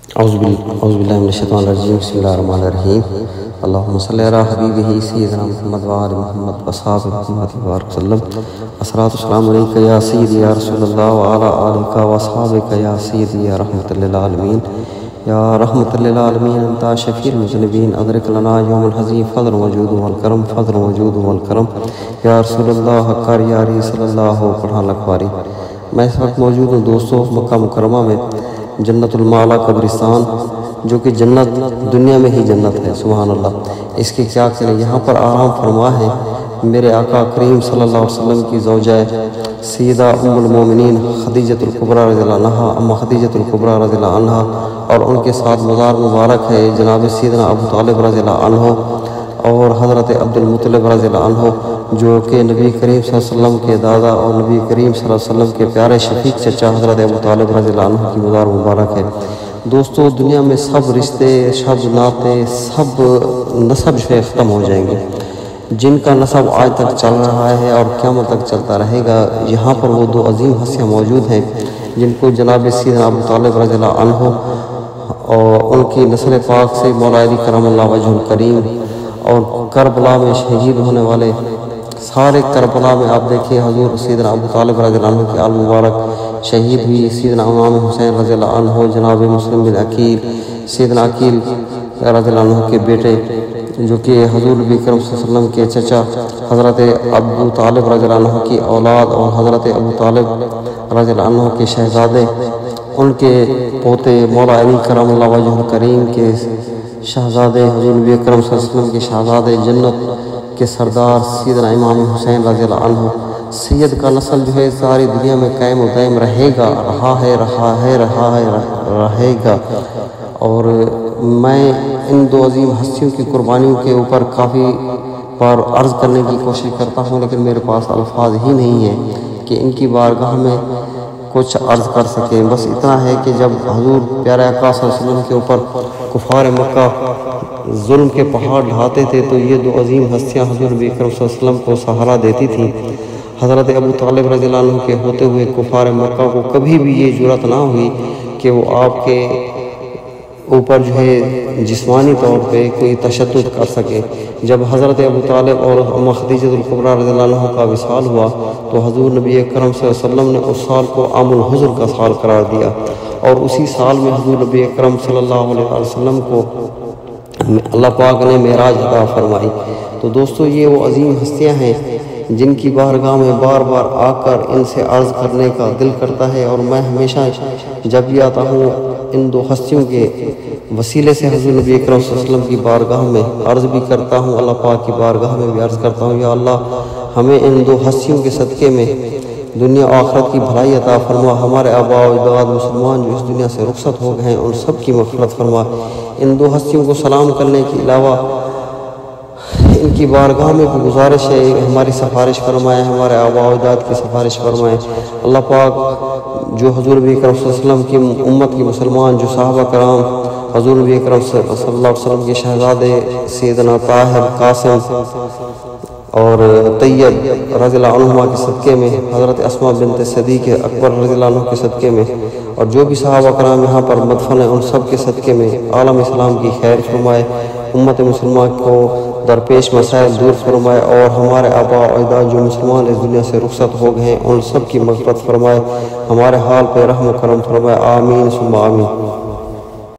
اعوذ باللہ من الشیطان الرجیم بسم اللہ الرحمن الرحیم اللہم صلی علی حبیبہ سیدنا محمد وآل محمد وصحابہ محمد وبارک وسلم الصلاۃ والسلام علیکہ یا سیدی یا رسول اللہ وعلی آلہ وصحابہ یا سیدی یا رحمۃ للعالمین یا رحمۃ للعالمین انت شفیع المذنبین ادرک لنا یوم الحزین فضل وجود والکرم فضل وجود والکرم یا رسول اللہ حقار یاری صلی اللہ پڑھا لکھواری۔ میں اس وقت موجود ہوں دوستوں مکہ مکرمہ میں، جنت المعلا قبرستان، جو کہ جنت دنیا میں ہی جنت ہے، سبحان اللہ۔ اس کے کیا کریں، یہاں پر آرام فرما ہے میرے آقا کریم صلی اللہ علیہ وسلم کی زوجہ سیدہ ام المومنین خدیجۃ الکبریٰ رضی اللہ عنہا، اما خدیجۃ الکبریٰ رضی اللہ عنہا، اور ان کے ساتھ مزار مبارک ہے جناب سیدنا ابو طالب رضی اللہ عنہ اور حضرت عبد المطلب رضی اللہ عنہ، جو کہ نبی کریم صلی اللہ علیہ وسلم کے دادا اور نبی کریم صلی اللہ علیہ وسلم کے پیارے شفیق چچا حضرت ابو طالب رضی اللہ عنہ کی مزار مبارک ہے۔ دوستو دنیا میں سب رشتے، سب ناطے، سب نسب جو ہے ختم ہو جائیں گے۔ جن کا نسب آج تک چل رہا ہے اور قیامت تک چلتا رہے گا، یہاں پر وہ دو عظیم ہستیاں موجود ہیں جن کو جناب سیدنا ابو طالب رضی اللہ عنہ اور ان کی نسل پاک سے مولا علی کرم اللہ وجہ الکریم، اور کربلا میں شہید ہونے والے سارے کربلا میں آپ دیکھیں حضور سیدنا ابو طالب رضی اللہ عنہ کے آل مبارک شہید ہوئی، سیدنا امام حسین رضی اللہ عنہ، جناب مسلم بن عقیل، سیدنا عقیل رضی اللہ عنہ کے بیٹے، جو کہ حضور نبی کرم صلی اللہ علیہ وسلم کے چچا حضرت ابو طالب رضی اللہ عنہ کی اولاد اور حضرت ابو طالب رضی اللہ عنہ کے شہزادے، ان کے پوتے مولا علی کرم اللہ وجہ الکریم کے شہزادے، حضور نبی کرم صلی اللہ علیہ وسلم کے شہزادے، جنت کے سردار سیدنا امام حسین رضی اللہ عنہ۔ سید کا نسل جو ہے ساری دنیا میں قائم و دائم رہے گا، رہے گا۔ اور میں ان دو عظیم ہستیوں کی قربانیوں کے اوپر کافی بار عرض کرنے کی کوشش کرتا ہوں، لیکن میرے پاس الفاظ ہی نہیں ہیں کہ ان کی بارگاہ میں کچھ عرض کر سکیں۔ بس اتنا ہے کہ جب حضور پیارے آقا صلی اللہ علیہ وسلم کے اوپر کفار مکہ ظلم کے پہاڑ ڈھاتے تھے، تو یہ دو عظیم ہستیاں حضور نبی کرم صلی اللہ علیہ وسلم کو سہارا دیتی تھیں۔ حضرت ابو طالب رضی اللہ عنہ کے ہوتے ہوئے کفار مکہ کو کبھی بھی یہ جرأت نہ ہوئی کہ وہ آپ کے اوپر جو ہے جسمانی طور پہ کوئی تشدد کر سکے۔ جب حضرت ابو طالب اور ام خدیجۃ الکبریٰ رضی اللہ عنہ کا وصال ہوا تو حضور نبی کرم صلی اللہ علیہ وسلم نے اس سال کو عام الحزن کا سال قرار دیا، اور اسی سال میں حضور نبی کرم صلی اللہ علیہ وسلم کو اللہ پاک نے معراج عطا فرمائی۔ تو دوستو یہ وہ عظیم ہستیاں ہیں جن کی بارگاہ میں بار بار آ کر ان سے عرض کرنے کا دل کرتا ہے، اور میں ہمیشہ جب بھی آتا ہوں ان دو ہستیوں کے وسیلے سے حضور نبی اکرم صلی اللہ علیہ وسلم کی بارگاہ میں عرض بھی کرتا ہوں، اللہ پاک کی بارگاہ میں بھی عرض کرتا ہوں، یا اللہ ہمیں ان دو ہستیوں کے صدقے میں دنیا و آخرت کی بھلائی عطا فرما، ہمارے آباء و اجداد مسلمان جو اس دنیا سے رخصت ہو گئے ہیں ان سب کی مغفرت فرما۔ ان دو ہستیوں کو سلام کرنے کے علاوہ ان کی بارگاہ میں بھی گزارش ہے، ہماری سفارش فرمائے، ہمارے آباء و اجداد کی سفارش فرمائے۔ اللہ پاک جو حضور نبی اکرم صلی اللہ علیہ وسلم کی امت کی مسلمان، جو صحابہ کرام حضور نبی اکرم صلی اللہ علیہ وسلم کے شہزادے سیدنا طاہر، قاسم اور طیب رضی اللہ عنہما کے صدقے میں، حضرت اسماء بنت صدیق اکبر رضی اللہ عنہ کے صدقے میں، اور جو بھی صحابہ کرام یہاں پر مدفن ہیں ان سب کے صدقے میں عالم اسلام کی خیر فرمائے، امت مسلمہ کو درپیش مسائل دور فرمائے، اور ہمارے آباء و اجداد جو مسلمان اس دنیا سے رخصت ہو گئے ہیں ان سب کی مغفرت فرمائے، ہمارے حال پہ رحم و کرم فرمائے، آمین ثم آمین۔